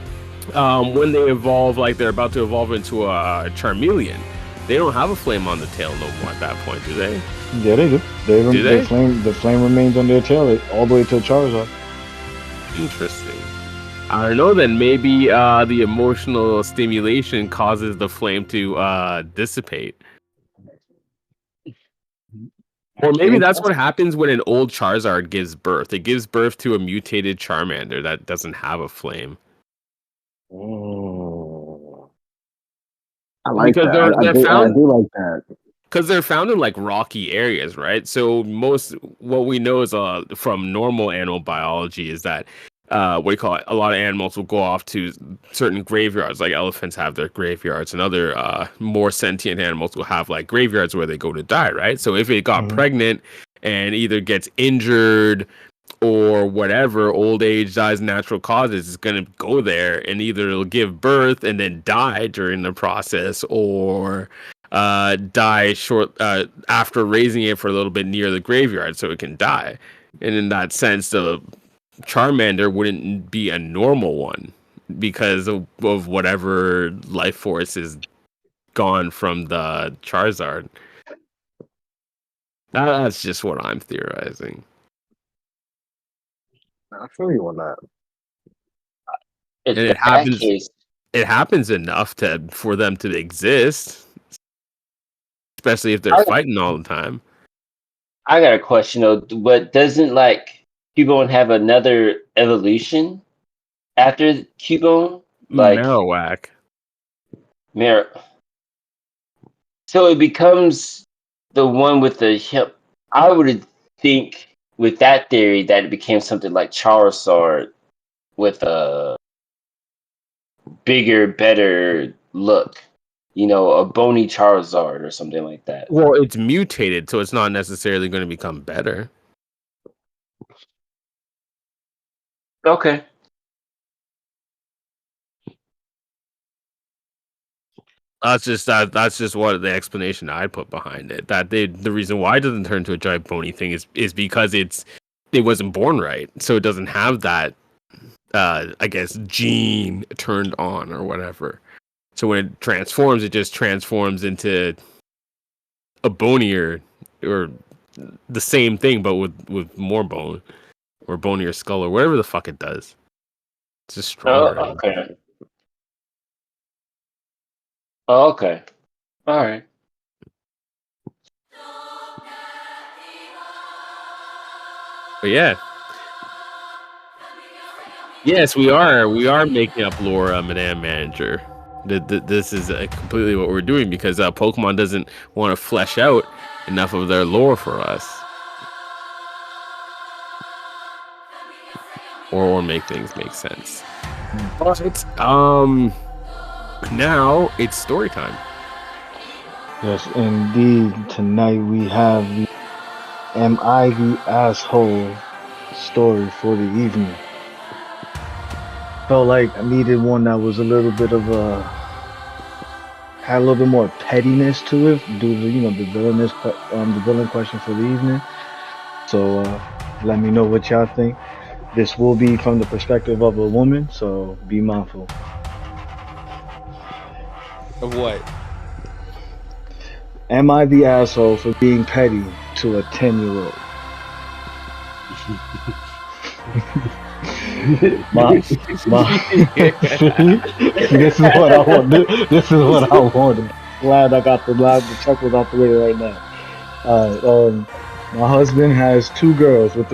when they evolve, like they're about to evolve into a Charmeleon, they don't have a flame on the tail no more at that point, do they? Yeah, they do. Do they? The flame remains on their tail all the way till Charizard. Interesting. I don't know. Then maybe the emotional stimulation causes the flame to dissipate, or maybe that's what happens when an old Charizard gives birth. It gives birth to a mutated Charmander that doesn't have a flame. I like Because that. they're I found do like that. because they're found in like rocky areas, right? So what we know is from normal animal biology is that what do you call it? A lot of animals will go off to certain graveyards, like elephants have their graveyards, and other more sentient animals will have like graveyards where they go to die, right? So if it got pregnant and either gets injured or whatever, old age dies natural causes, is going to go there and either it'll give birth and then die during the process, or die short after raising it for a little bit near the graveyard so it can die. And in that sense, the Charmander wouldn't be a normal one because of whatever life force is gone from the Charizard. That's just what I'm theorizing. I feel you on that. And In that case, it happens enough for them to exist, especially if they're I, fighting all the time. I got a question though. But doesn't like Cubone have another evolution after Cubone? Like Marowak. Mer. So it becomes the one with the hip. I would think with that theory that it became something like Charizard with a bigger, better look. You know, a bony Charizard or something like that. Well, it's mutated, so it's not necessarily going to become better. Okay. That's just what the explanation I put behind it. That the reason why it doesn't turn into a giant bony thing is because it wasn't born right, so it doesn't have that I guess gene turned on or whatever. So when it transforms, it just transforms into a bonier or the same thing, but with more bone or bonier skull or whatever the fuck it does. It's just stronger. Oh, okay. Oh, okay. All right. But yeah. Yes, we are making up lore, Madame Manager. This is completely what we're doing because Pokemon doesn't want to flesh out enough of their lore for us, or make things make sense. But now it's story time. Yes, indeed. Tonight we have the "Am I the Asshole" story for the evening. Felt like I needed one that was a little bit of had a little bit more pettiness to it due to the villain question for the evening. So let me know what y'all think. This will be from the perspective of a woman, so be mindful. Of what? Am I the asshole for being petty to a 10-year-old? This is what I want. This is what I wanted. Glad I got the chuckles out the way right now. My husband has two girls with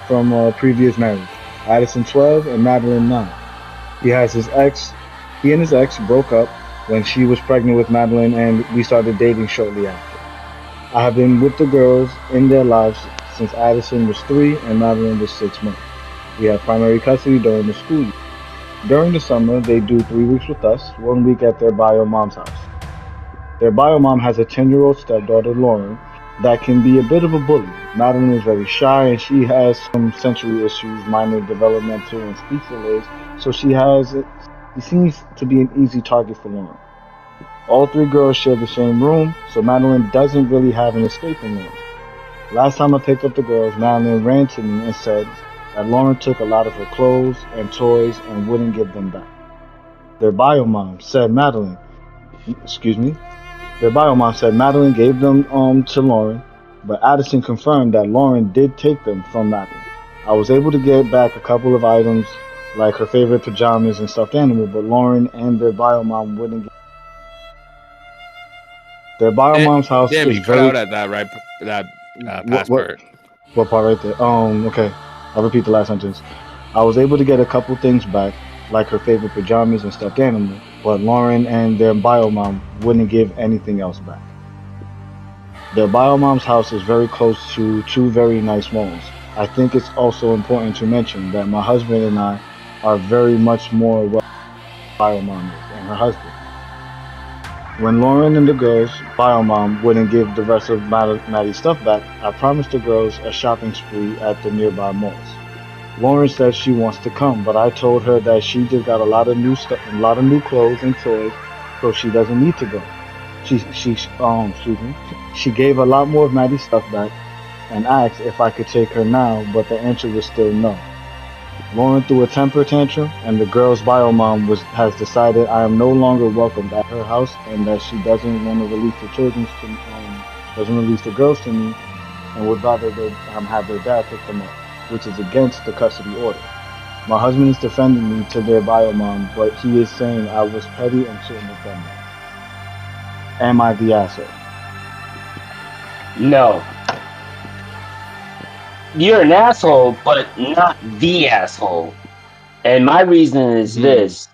from previous marriage, Addison 12 and Madeline 9. He and his ex broke up when she was pregnant with Madeline, and we started dating shortly after. I have been with the girls in their lives since Addison was 3 and Madeline was 6 months. We have primary custody during the school year. During the summer, they do 3 weeks with us, 1 week at their bio mom's house. Their bio mom has a 10-year-old stepdaughter, Lauren, that can be a bit of a bully. Madeline is very shy and she has some sensory issues, minor developmental and speech delays, so she seems to be an easy target for Lauren. All three girls share the same room, so Madeline doesn't really have an escape from Lauren. Last time I picked up the girls, Madeline ran to me and said that Lauren took a lot of her clothes and toys and wouldn't give them back. Their bio mom said Madeline, excuse me, their bio mom said Madeline gave them to Lauren, but Addison confirmed that Lauren did take them from Madeline. I was able to get back a couple of items like her favorite pajamas and stuffed animal, but Lauren and their bio mom wouldn't. Their bio mom's house Damn, is you cut very out at that what past what part. what part right there? Okay. I'll repeat the last sentence. I was able to get a couple things back, like her favorite pajamas and stuffed animal, but Lauren and their bio mom wouldn't give anything else back. Their bio mom's house is very close to two very nice malls. I think it's also important to mention that my husband and I are very much more well bio mom is and her husband. When Lauren and the girls' bio mom wouldn't give the rest of Maddie's stuff back, I promised the girls a shopping spree at the nearby malls. Lauren says she wants to come, but I told her that she just got a lot of new stuff, a lot of new clothes and toys, so she doesn't need to go. Excuse me. She gave a lot more of Maddie's stuff back and asked if I could take her now, but the answer was still no. Lauren threw a temper tantrum, and the girl's bio mom has decided I am no longer welcomed at her house, and that she doesn't want to release the doesn't release the girls to me, and would rather have their dad pick them up, which is against the custody order. My husband is defending me to their bio mom, but he is saying I was petty and shouldn't have done that. Am I the asshole? No, you're an asshole, but not the asshole. And my reason is Mhm. this: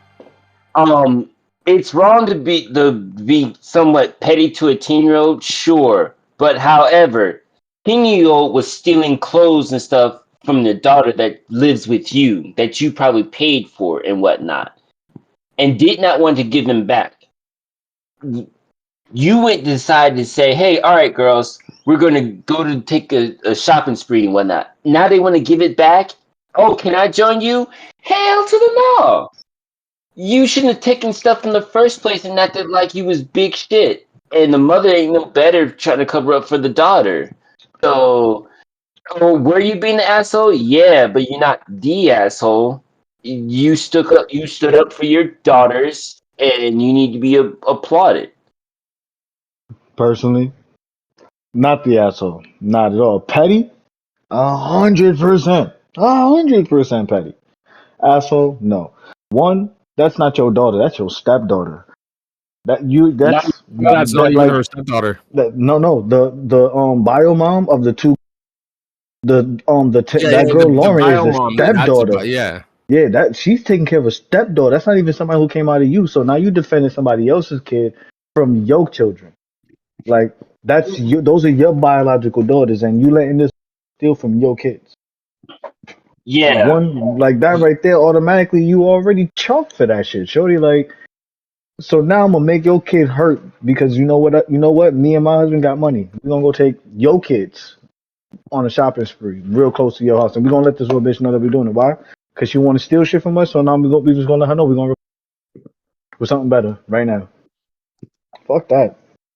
it's wrong to be somewhat petty to a 10-year old, sure, but however, 10-year old was stealing clothes and stuff from the daughter that lives with you, that you probably paid for and whatnot, and did not want to give them back. You would decide to say, hey, all right, girls, we're going to go to take a shopping spree and whatnot. Now they want to give it back. Oh, can I join you? Hell to the no. You shouldn't have taken stuff in the first place and acted like you was big shit. And the mother ain't no better trying to cover up for the daughter. So, oh, were you being an asshole? Yeah, but you're not the asshole. You stood up for your daughters, and you need to be applauded. Personally, not the asshole. Not at all. Petty? 100%. 100% petty. Asshole? No. One, that's not your daughter. That's your stepdaughter. Not That's not That even like her stepdaughter. that. No. The bio mom of the two. Yeah, That yeah, girl the Lauren is bio the mom. stepdaughter. Yeah. Yeah, that she's taking care of a stepdaughter. That's not even somebody who came out of you. So now you defending somebody else's kid from your children. Like that's you. Those are your biological daughters, and you letting this steal from your kids. yeah. One like that right there, automatically you already chalked for that shit, shorty. Like so now I'm gonna make your kid hurt because you know what? You know what? Me and my husband got money. We're gonna go take your kids on a shopping spree, real close to your house, and we're gonna let this little bitch know that we're doing it. Why? Because she want to steal shit from us. So now we just gonna let her know we're gonna with something better right now. Fuck that.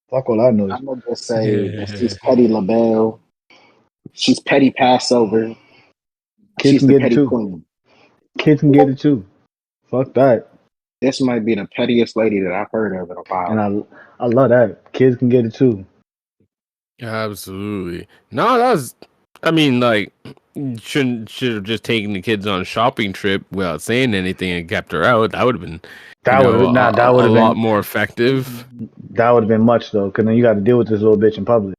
Fuck all that noise. I'm gonna just say that she's petty LaBelle. She's petty Passover. Kids She's can the get it petty too. queen. Kids can get it too. Fuck that. This might be the pettiest lady that I've heard of in a And while. I love that. Kids can get it too. Absolutely. No, that's. I mean, like, should have just taken the kids on a shopping trip without saying anything and kept her out. That would have been, That would have been nah. That would a have lot been more effective. that would have been much though, because then you got to deal with this little bitch in public.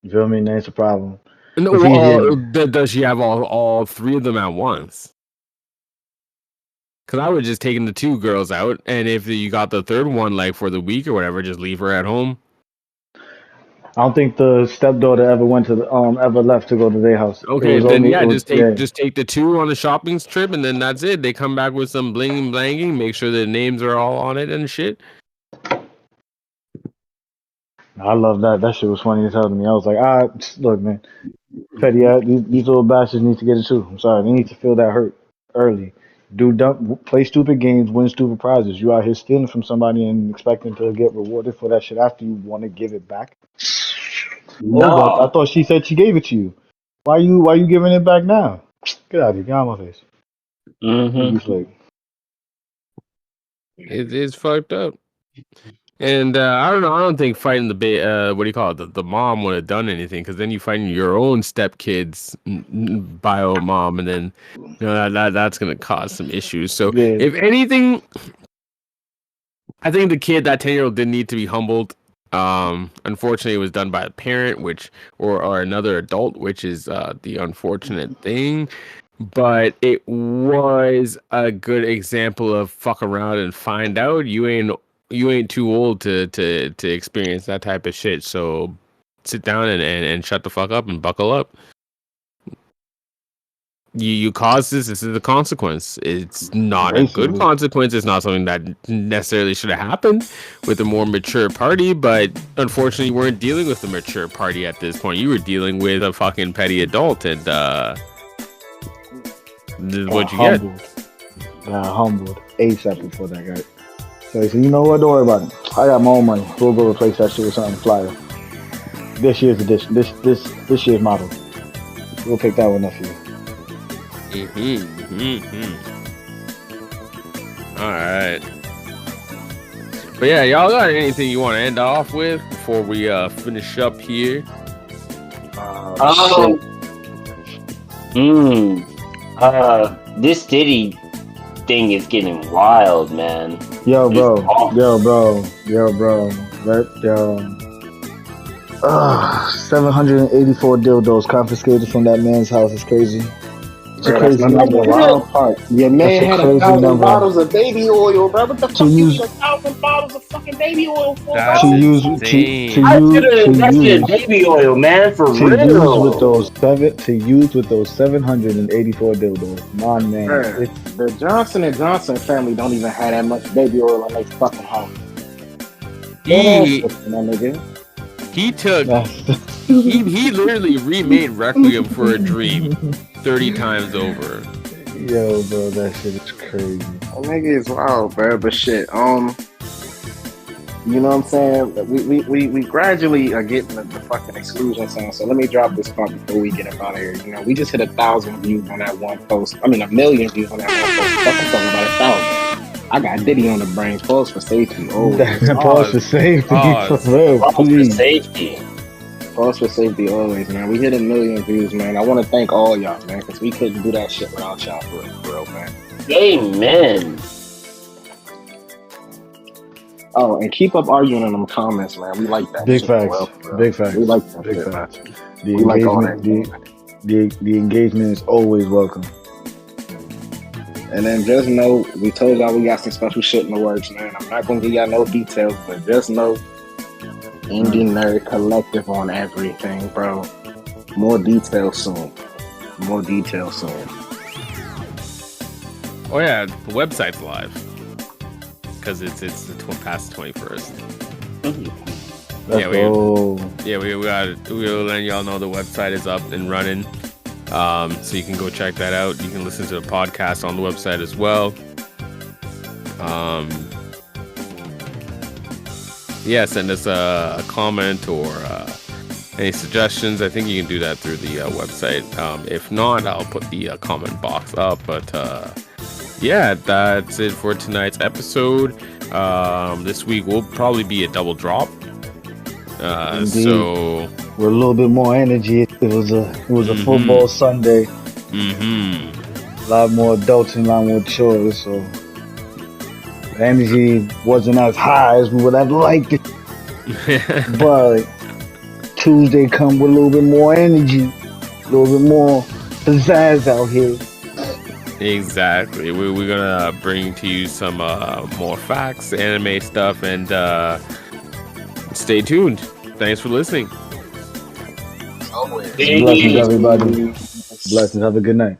You feel me? That's a problem. No, It's easier. does she have all three of them at once? Because I would just taken the two girls out, and if you got the third one, like for the week or whatever, just leave her at home. I don't think the stepdaughter ever went to the, ever left to go to their house. It Okay, was then only yeah, it was yeah. just take the two on the shopping trip, and then that's it. They come back with some bling blanging, make sure the names are all on it and shit. I love that. That shit was funny as hell to me. I was like, look, man, petty ass. These little bastards need to get it too. I'm sorry, they need to feel that hurt early. Do dumb, play stupid games, win stupid prizes. You out here stealing from somebody and expecting to get rewarded for that shit after you want to give it back. Oh, I No. thought she said she gave it to you. Why you giving it back now? Get out of here, get out of my face. Mm-hmm. Like, It is fucked up. And I don't know. I don't think fighting what do you call it? The mom would have done anything, because then you fighting your own stepkid's bio mom, and then that's gonna cause some issues. So yeah, if anything, I think the kid, that 10-year-old, didn't need to be humbled. Unfortunately, it was done by a parent, or another adult, which is the unfortunate thing. But it was a good example of fuck around and find out. You ain't too old to experience that type of shit. So sit down and shut the fuck up and buckle up. You caused this. This is the consequence. It's not a good racism. consequence. It's not something that necessarily should have happened with a more mature party. But unfortunately, you weren't dealing with a mature party at this point. You were dealing with a fucking petty adult, and this is what you get. Humbled ASAP before that guy. So he said, you know what? Don't worry about it. I got my own money. We'll go replace that shit with something flyer. This year's edition. This year's model. We'll pick that one up for you. All right. But yeah, y'all got anything you want to end off with before we finish up here? This Diddy thing is getting wild, man. Yo, bro. 784 dildos confiscated from that man's house is crazy. It's a crazy number. The wild part. Your man had 1,000 number. bottles of baby oil, bro. What the fuck you use- need 1,000 bottles of fucking baby oil for, That's bro? To use baby oil, man, for to real. use with those 784 dildos. My man. Bruh, the Johnson & Johnson family don't even have that much baby oil in their fucking house. He nigga. took he literally remade Requiem for a Dream 30 times over. Yo, bro, that shit is crazy. That nigga is wild, bro. But shit, you know what I'm saying? We gradually are getting the fucking exclusion sound. So let me drop this part before we get up out of here. You know, we just hit 1,000 views on that one post. I mean, 1,000,000 views on that one post. Fuck, I'm talking about 1,000. I got Diddy on the brain. Pause for safety. Pause for safety. Pause. For real, please. Safety. Pause for safety always, man. We hit 1,000,000 views, man. I want to thank all y'all, man, because we couldn't do that shit without y'all, for real, man. Amen. Oh, and keep up arguing in them comments, man. We like that. Big shit, facts. bro. Big facts. We like that. Big shit, facts. man. The We like all engagement, that. the engagement is always welcome. And then just know, we told y'all we got some special shit in the works, man. I'm not gonna give y'all no details, but just know, Indie Nerd Collective on everything, bro. More details soon. More details soon. Oh yeah, the website's live because it's past the 21st. Let's Yeah, go. we'll let y'all know the website is up and running. So you can go check that out. You can listen to the podcast on the website as well. Send us a comment or any suggestions. I think you can do that through the website. If not, I'll put the comment box up. But that's it for tonight's episode. This week will probably be a double drop. So with a little bit more energy. It was a football Sunday. A lot more adults and a lot more chores, so the energy wasn't as high as we would have liked it. But Tuesday come with a little bit more energy, a little bit more pizzazz out here. Exactly. We're gonna bring to you some more facts, anime stuff, and stay tuned. Thanks for listening. Always. Blessings, everybody. Blessings. Have a good night.